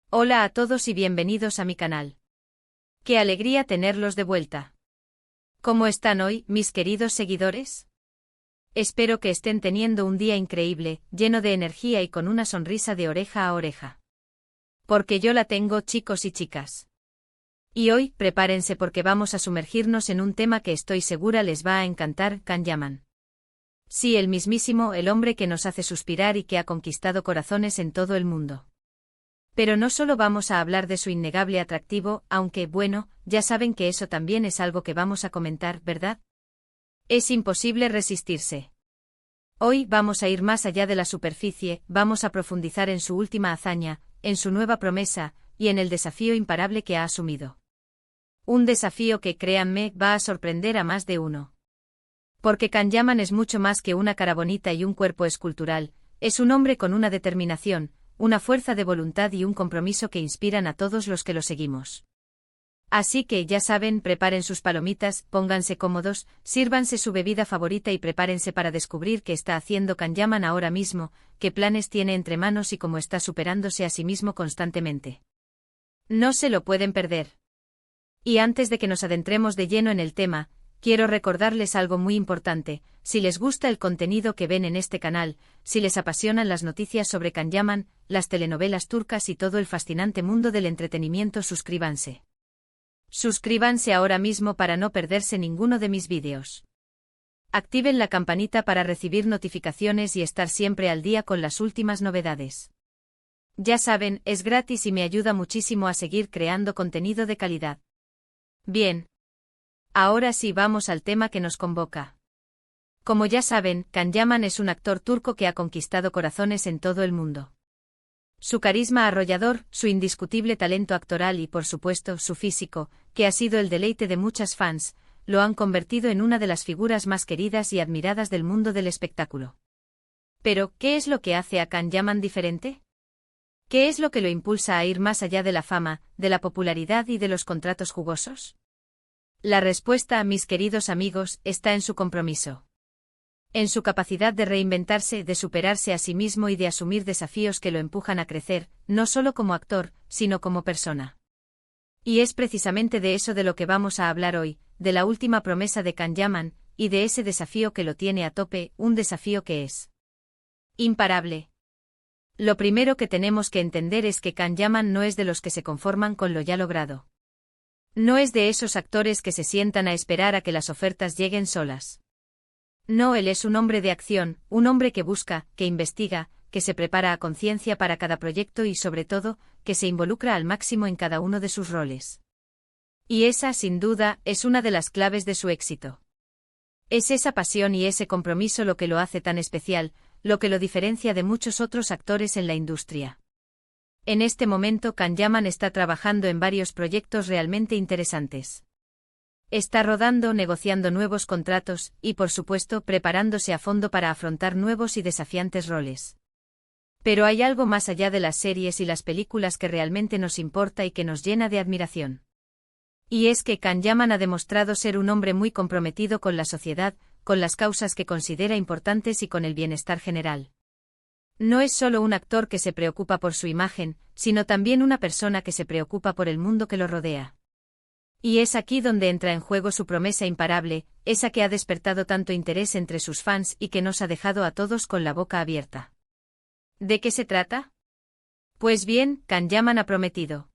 Hola a todos y bienvenidos a mi canal. ¡Qué alegría tenerlos de vuelta! ¿Cómo están hoy, mis queridos seguidores? Espero que estén teniendo un día increíble, lleno de energía y con una sonrisa de oreja a oreja. Porque yo la tengo, chicos y chicas. Y hoy, prepárense porque vamos a sumergirnos en un tema que estoy segura les va a encantar, Kanyaman. Sí, el mismísimo, el hombre que nos hace suspirar y que ha conquistado corazones en todo el mundo. Pero no solo vamos a hablar de su innegable atractivo, aunque, bueno, ya saben que eso también es algo que vamos a comentar, ¿verdad? Es imposible resistirse. Hoy vamos a ir más allá de la superficie, vamos a profundizar en su última hazaña, en su nueva promesa, y en el desafío imparable que ha asumido. Un desafío que, créanme, va a sorprender a más de uno. Porque Kanyaman es mucho más que una cara bonita y un cuerpo escultural, es un hombre con una determinación, una fuerza de voluntad y un compromiso que inspiran a todos los que lo seguimos. Así que, ya saben, preparen sus palomitas, pónganse cómodos, sírvanse su bebida favorita y prepárense para descubrir qué está haciendo Kanyaman ahora mismo, qué planes tiene entre manos y cómo está superándose a sí mismo constantemente. No se lo pueden perder. Y antes de que nos adentremos de lleno en el tema, quiero recordarles algo muy importante: si les gusta el contenido que ven en este canal, si les apasionan las noticias sobre Kanyaman, las telenovelas turcas y todo el fascinante mundo del entretenimiento, suscríbanse. Suscríbanse ahora mismo para no perderse ninguno de mis vídeos. Activen la campanita para recibir notificaciones y estar siempre al día con las últimas novedades. Ya saben, es gratis y me ayuda muchísimo a seguir creando contenido de calidad. Bien. Ahora sí vamos al tema que nos convoca. Como ya saben, Kanyaman es un actor turco que ha conquistado corazones en todo el mundo. Su carisma arrollador, su indiscutible talento actoral y por supuesto su físico, que ha sido el deleite de muchas fans, lo han convertido en una de las figuras más queridas y admiradas del mundo del espectáculo. Pero, ¿qué es lo que hace a Kanyaman diferente? ¿Qué es lo que lo impulsa a ir más allá de la fama, de la popularidad y de los contratos jugosos? La respuesta, mis queridos amigos, está en su compromiso. En su capacidad de reinventarse, de superarse a sí mismo y de asumir desafíos que lo empujan a crecer, no solo como actor, sino como persona. Y es precisamente de eso de lo que vamos a hablar hoy, de la última promesa de Kanyaman, y de ese desafío que lo tiene a tope, un desafío que es imparable. Lo primero que tenemos que entender es que Kanyaman no es de los que se conforman con lo ya logrado. No es de esos actores que se sientan a esperar a que las ofertas lleguen solas. No, él es un hombre de acción, un hombre que busca, que investiga, que se prepara a conciencia para cada proyecto y sobre todo, que se involucra al máximo en cada uno de sus roles. Y esa, sin duda, es una de las claves de su éxito. Es esa pasión y ese compromiso lo que lo hace tan especial, lo que lo diferencia de muchos otros actores en la industria. En este momento Kanyaman está trabajando en varios proyectos realmente interesantes. Está rodando, negociando nuevos contratos, y por supuesto preparándose a fondo para afrontar nuevos y desafiantes roles. Pero hay algo más allá de las series y las películas que realmente nos importa y que nos llena de admiración. Y es que Kanyaman ha demostrado ser un hombre muy comprometido con la sociedad, con las causas que considera importantes y con el bienestar general. No es solo un actor que se preocupa por su imagen, sino también una persona que se preocupa por el mundo que lo rodea. Y es aquí donde entra en juego su promesa imparable, esa que ha despertado tanto interés entre sus fans y que nos ha dejado a todos con la boca abierta. ¿De qué se trata? Pues bien, Kanyaman ha prometido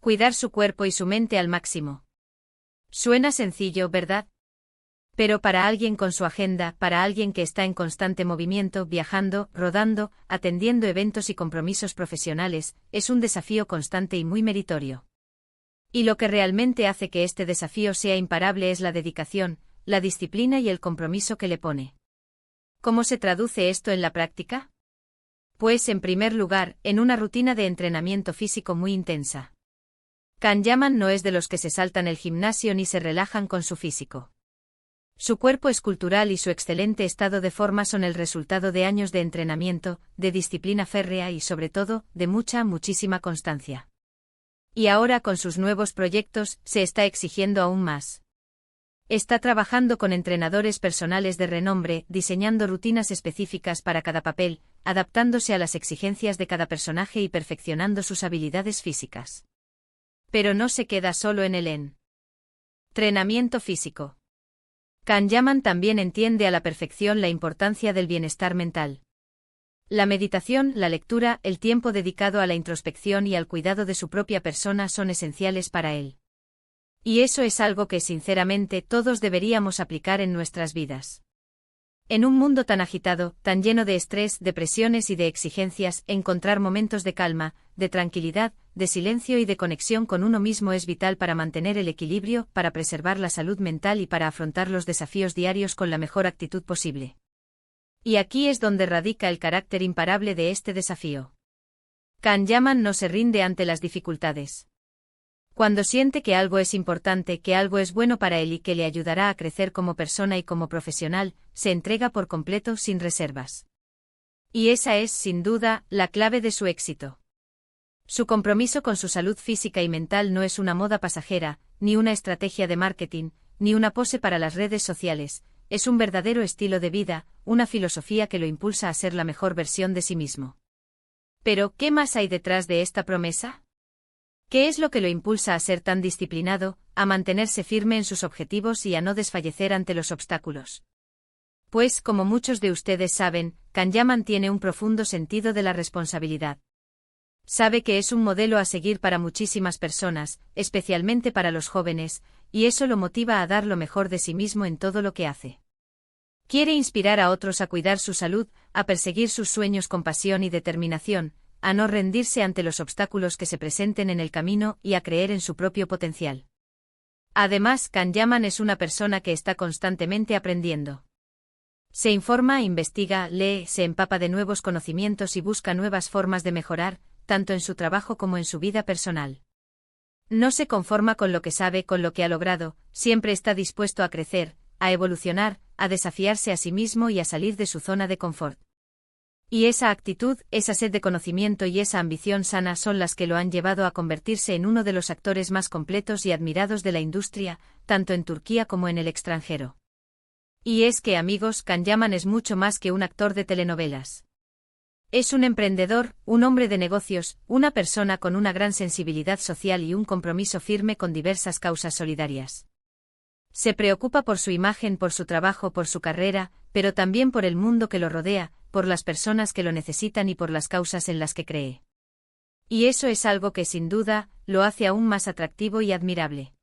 cuidar su cuerpo y su mente al máximo. Suena sencillo, ¿verdad? Pero para alguien con su agenda, para alguien que está en constante movimiento, viajando, rodando, atendiendo eventos y compromisos profesionales, es un desafío constante y muy meritorio. Y lo que realmente hace que este desafío sea imparable es la dedicación, la disciplina y el compromiso que le pone. ¿Cómo se traduce esto en la práctica? Pues en primer lugar, en una rutina de entrenamiento físico muy intensa. Kanyaman no es de los que se saltan el gimnasio ni se relajan con su físico. Su cuerpo escultural y su excelente estado de forma son el resultado de años de entrenamiento, de disciplina férrea y sobre todo, de muchísima constancia. Y ahora con sus nuevos proyectos, se está exigiendo aún más. Está trabajando con entrenadores personales de renombre, diseñando rutinas específicas para cada papel, adaptándose a las exigencias de cada personaje y perfeccionando sus habilidades físicas. Pero no se queda solo en el entrenamiento físico. Kanyaman también entiende a la perfección la importancia del bienestar mental. La meditación, la lectura, el tiempo dedicado a la introspección y al cuidado de su propia persona son esenciales para él. Y eso es algo que sinceramente todos deberíamos aplicar en nuestras vidas. En un mundo tan agitado, tan lleno de estrés, de presiones y de exigencias, encontrar momentos de calma, de tranquilidad, de silencio y de conexión con uno mismo es vital para mantener el equilibrio, para preservar la salud mental y para afrontar los desafíos diarios con la mejor actitud posible. Y aquí es donde radica el carácter imparable de este desafío. Kanyaman no se rinde ante las dificultades. Cuando siente que algo es importante, que algo es bueno para él y que le ayudará a crecer como persona y como profesional, se entrega por completo sin reservas. Y esa es, sin duda, la clave de su éxito. Su compromiso con su salud física y mental no es una moda pasajera, ni una estrategia de marketing, ni una pose para las redes sociales, es un verdadero estilo de vida, una filosofía que lo impulsa a ser la mejor versión de sí mismo. Pero, ¿qué más hay detrás de esta promesa? ¿Qué es lo que lo impulsa a ser tan disciplinado, a mantenerse firme en sus objetivos y a no desfallecer ante los obstáculos? Pues, como muchos de ustedes saben, Kanyaman tiene un profundo sentido de la responsabilidad. Sabe que es un modelo a seguir para muchísimas personas, especialmente para los jóvenes, y eso lo motiva a dar lo mejor de sí mismo en todo lo que hace. Quiere inspirar a otros a cuidar su salud, a perseguir sus sueños con pasión y determinación, a no rendirse ante los obstáculos que se presenten en el camino y a creer en su propio potencial. Además, Kanyaman es una persona que está constantemente aprendiendo. Se informa, investiga, lee, se empapa de nuevos conocimientos y busca nuevas formas de mejorar, tanto en su trabajo como en su vida personal. No se conforma con lo que sabe, con lo que ha logrado, siempre está dispuesto a crecer, a evolucionar, a desafiarse a sí mismo y a salir de su zona de confort. Y esa actitud, esa sed de conocimiento y esa ambición sana son las que lo han llevado a convertirse en uno de los actores más completos y admirados de la industria, tanto en Turquía como en el extranjero. Y es que, amigos, Kanyaman es mucho más que un actor de telenovelas. Es un emprendedor, un hombre de negocios, una persona con una gran sensibilidad social y un compromiso firme con diversas causas solidarias. Se preocupa por su imagen, por su trabajo, por su carrera, pero también por el mundo que lo rodea, por las personas que lo necesitan y por las causas en las que cree. Y eso es algo que sin duda, lo hace aún más atractivo y admirable.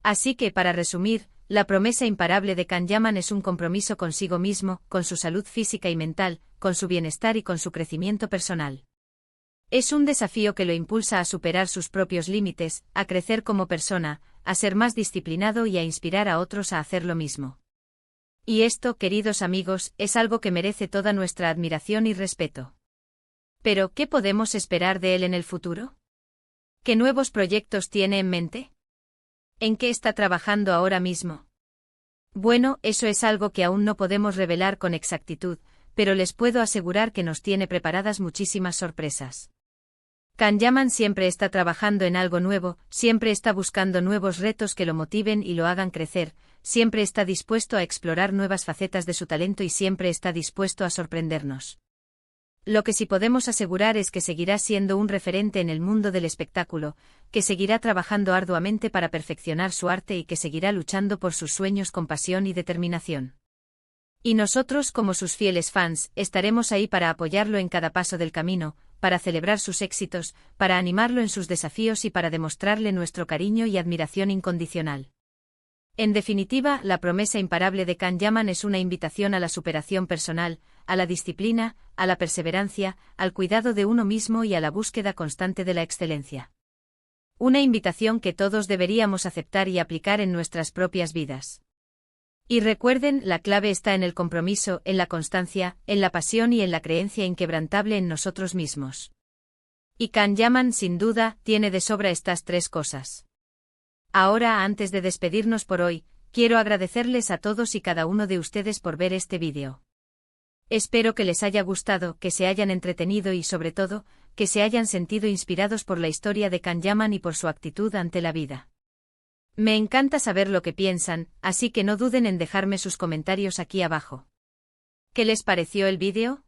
Así que, para resumir, la promesa imparable de Kanyaman es un compromiso consigo mismo, con su salud física y mental, con su bienestar y con su crecimiento personal. Es un desafío que lo impulsa a superar sus propios límites, a crecer como persona, a ser más disciplinado y a inspirar a otros a hacer lo mismo. Y esto, queridos amigos, es algo que merece toda nuestra admiración y respeto. Pero, ¿qué podemos esperar de él en el futuro? ¿Qué nuevos proyectos tiene en mente? ¿En qué está trabajando ahora mismo? Bueno, eso es algo que aún no podemos revelar con exactitud, pero les puedo asegurar que nos tiene preparadas muchísimas sorpresas. Kanyaman siempre está trabajando en algo nuevo, siempre está buscando nuevos retos que lo motiven y lo hagan crecer, siempre está dispuesto a explorar nuevas facetas de su talento y siempre está dispuesto a sorprendernos. Lo que sí podemos asegurar es que seguirá siendo un referente en el mundo del espectáculo, que seguirá trabajando arduamente para perfeccionar su arte y que seguirá luchando por sus sueños con pasión y determinación. Y nosotros, como sus fieles fans, estaremos ahí para apoyarlo en cada paso del camino, para celebrar sus éxitos, para animarlo en sus desafíos y para demostrarle nuestro cariño y admiración incondicional. En definitiva, la promesa imparable de Kanyaman es una invitación a la superación personal, a la disciplina, a la perseverancia, al cuidado de uno mismo y a la búsqueda constante de la excelencia. Una invitación que todos deberíamos aceptar y aplicar en nuestras propias vidas. Y recuerden, la clave está en el compromiso, en la constancia, en la pasión y en la creencia inquebrantable en nosotros mismos. Y Kanyaman, sin duda, tiene de sobra estas tres cosas. Ahora, antes de despedirnos por hoy, quiero agradecerles a todos y cada uno de ustedes por ver este vídeo. Espero que les haya gustado, que se hayan entretenido y, sobre todo, que se hayan sentido inspirados por la historia de Kanyaman y por su actitud ante la vida. Me encanta saber lo que piensan, así que no duden en dejarme sus comentarios aquí abajo. ¿Qué les pareció el vídeo?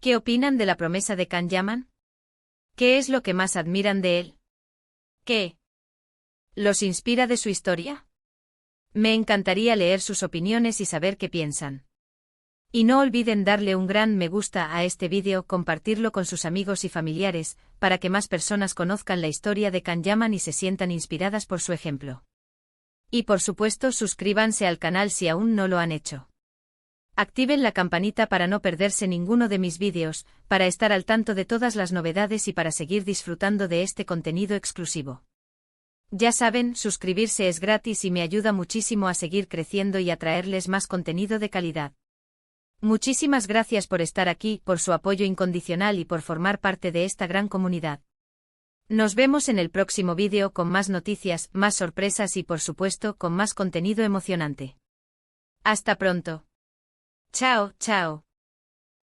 ¿Qué opinan de la promesa de Can Yaman? ¿Qué es lo que más admiran de él? ¿Qué los inspira de su historia? Me encantaría leer sus opiniones y saber qué piensan. Y no olviden darle un gran me gusta a este vídeo, compartirlo con sus amigos y familiares, para que más personas conozcan la historia de Can Yaman y se sientan inspiradas por su ejemplo. Y por supuesto suscríbanse al canal si aún no lo han hecho. Activen la campanita para no perderse ninguno de mis vídeos, para estar al tanto de todas las novedades y para seguir disfrutando de este contenido exclusivo. Ya saben, suscribirse es gratis y me ayuda muchísimo a seguir creciendo y a traerles más contenido de calidad. Muchísimas gracias por estar aquí, por su apoyo incondicional y por formar parte de esta gran comunidad. Nos vemos en el próximo vídeo con más noticias, más sorpresas y por supuesto con más contenido emocionante. Hasta pronto. Chao, chao.